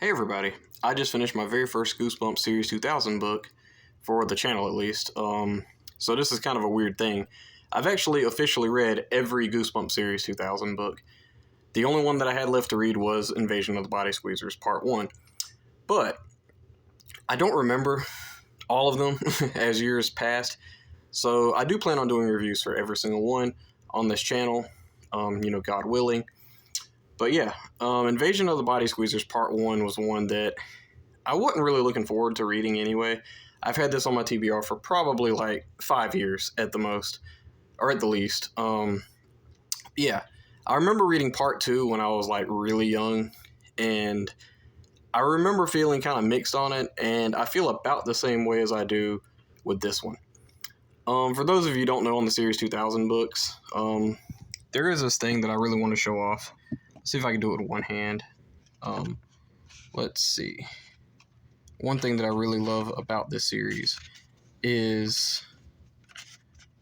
Hey everybody, I just finished my very first Goosebumps Series 2000 book, for the channel at least. So this is kind of a weird thing. I've actually officially read every Goosebumps Series 2000 book. The only one that I had left to read was Invasion of the Body Squeezers Part 1. But I don't remember all of them as years passed. So I do plan on doing reviews for every single one on this channel, God willing. But yeah, Invasion of the Body Squeezers Part 1 was one that I wasn't really looking forward to reading anyway. I've had this on my TBR for probably like 5 years at the most, or at the least. Yeah, I remember reading Part 2 when I was like really young, and I remember feeling kind of mixed on it, and I feel about the same way as I do with this one. For those of you who don't know, on the Series 2000 books, there is this thing that I really want to show off. See if I can do it with one hand. Let's see. One thing that I really love about this series is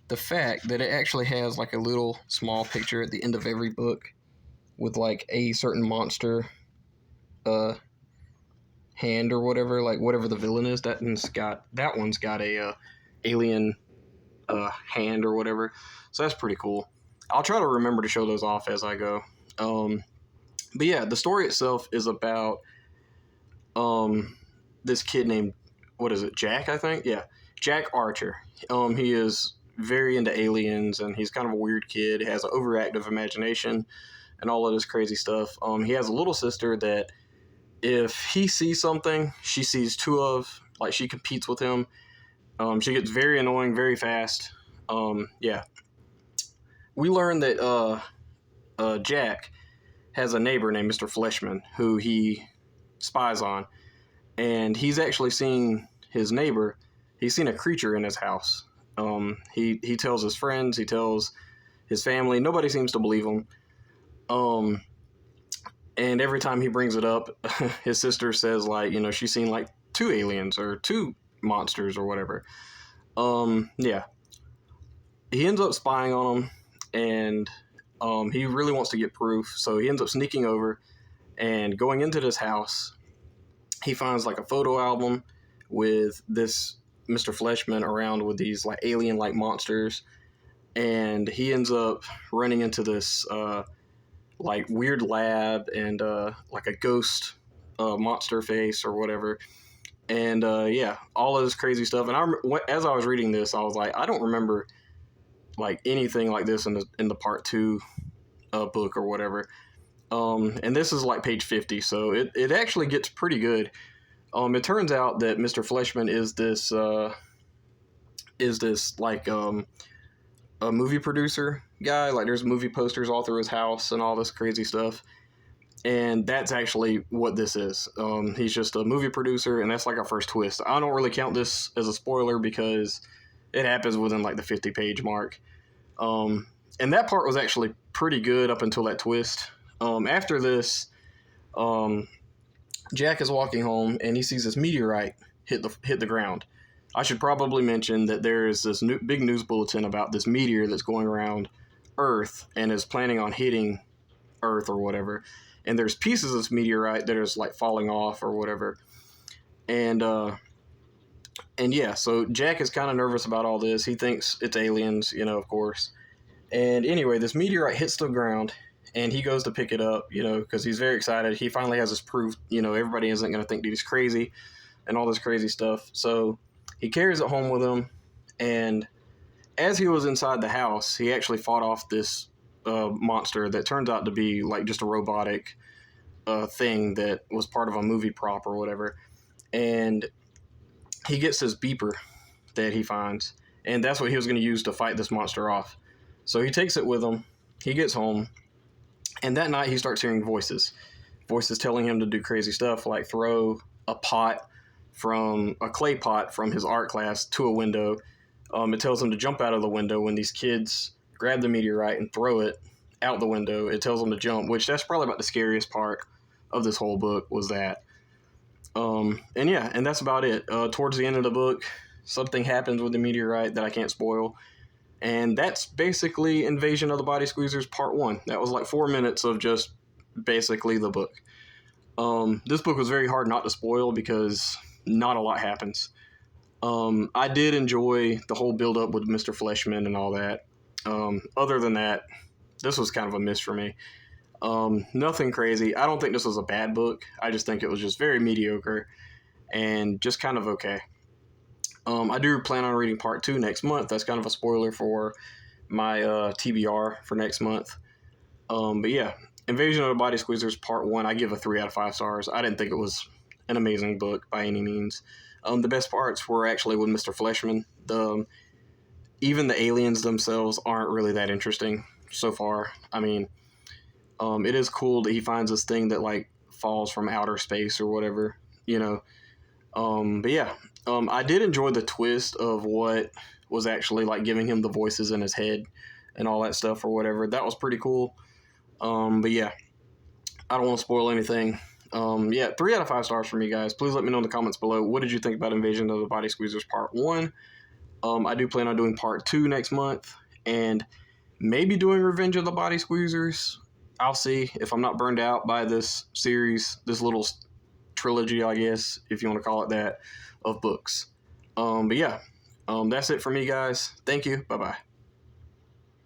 the fact that it actually has like a little small picture at the end of every book with like a certain monster hand or whatever, like whatever the villain is. That one's got a alien hand or whatever. So that's pretty cool. I'll try to remember to show those off as I go. But yeah, the story itself is about this kid named, Jack, I think? Yeah, Jack Archer. He is very into aliens, and he's kind of a weird kid. He has an overactive imagination and all of this crazy stuff. He has a little sister that if he sees something, she sees two of. Like, she competes with him. She gets very annoying very fast. Yeah. We learn that Jack has a neighbor named Mr. Fleshman who he spies on, and he's actually seen his neighbor. He's seen a creature in his house. He tells his friends, he tells his family. Nobody seems to believe him. And every time he brings it up, his sister says, like, she's seen like two aliens or two monsters or whatever. Yeah. He ends up spying on him, and he really wants to get proof, so he ends up sneaking over and going into this house. He finds like a photo album with this Mr. Fleshman around with these like alien-like monsters, and he ends up running into this like weird lab and like a ghost monster face or whatever. And yeah, all of this crazy stuff. And as I was reading this, I was like, I don't remember like anything like this in the Part 2 book or whatever. And this is like page 50, so it actually gets pretty good. It turns out that Mr. Fleshman is this like a movie producer guy. Like, there's movie posters all through his house and all this crazy stuff. And that's actually what this is. He's just a movie producer, and that's like our first twist. I don't really count this as a spoiler because it happens within like the 50-page mark. And that part was actually pretty good up until that twist. After this, Jack is walking home, and he sees this meteorite hit the ground. I should probably mention that there is this big news bulletin about this meteor that's going around Earth and is planning on hitting Earth or whatever. And there's pieces of this meteorite that is like falling off or whatever. And yeah, so Jack is kind of nervous about all this. He thinks it's aliens, of course. And anyway, this meteorite hits the ground, and he goes to pick it up, because he's very excited. He finally has this proof, everybody isn't going to think that he's crazy and all this crazy stuff. So he carries it home with him, and as he was inside the house, he actually fought off this monster that turns out to be like just a robotic thing that was part of a movie prop or whatever. And he gets this beeper that he finds, and that's what he was going to use to fight this monster off. So he takes it with him. He gets home, and that night he starts hearing voices telling him to do crazy stuff, like throw a clay pot from his art class to a window. It tells him to jump out of the window when these kids grab the meteorite and throw it out the window. It tells him to jump, which that's probably about the scariest part of this whole book, was that. And yeah, and that's about it. Towards the end of the book, something happens with the meteorite that I can't spoil. And that's basically Invasion of the Body Squeezers Part 1. That was like 4 minutes of just basically the book. This book was very hard not to spoil because not a lot happens. I did enjoy the whole build up with Mr. Fleshman and all that. Other than that, this was kind of a miss for me. Nothing crazy. I don't think this was a bad book. I just think it was just very mediocre and just kind of okay. I do plan on reading part 2 next month. That's kind of a spoiler for my TBR for next month. But yeah, Invasion of the Body Squeezers Part 1, I give a 3 out of 5 stars. I didn't think it was an amazing book by any means. The best parts were actually with Mr. Fleshman. Even the aliens themselves aren't really that interesting so far. I mean, it is cool that he finds this thing that like falls from outer space or whatever, you know. But yeah, I did enjoy the twist of what was actually like giving him the voices in his head and all that stuff or whatever. That was pretty cool. But yeah, I don't want to spoil anything. Yeah, 3 out of 5 stars for me, guys. Please let me know in the comments below. What did you think about Invasion of the Body Squeezers Part 1? I do plan on doing Part 2 next month, and maybe doing Revenge of the Body Squeezers. I'll see if I'm not burned out by this series, this little trilogy, I guess, if you want to call it that, of books. But yeah, that's it for me, guys. Thank you. Bye-bye.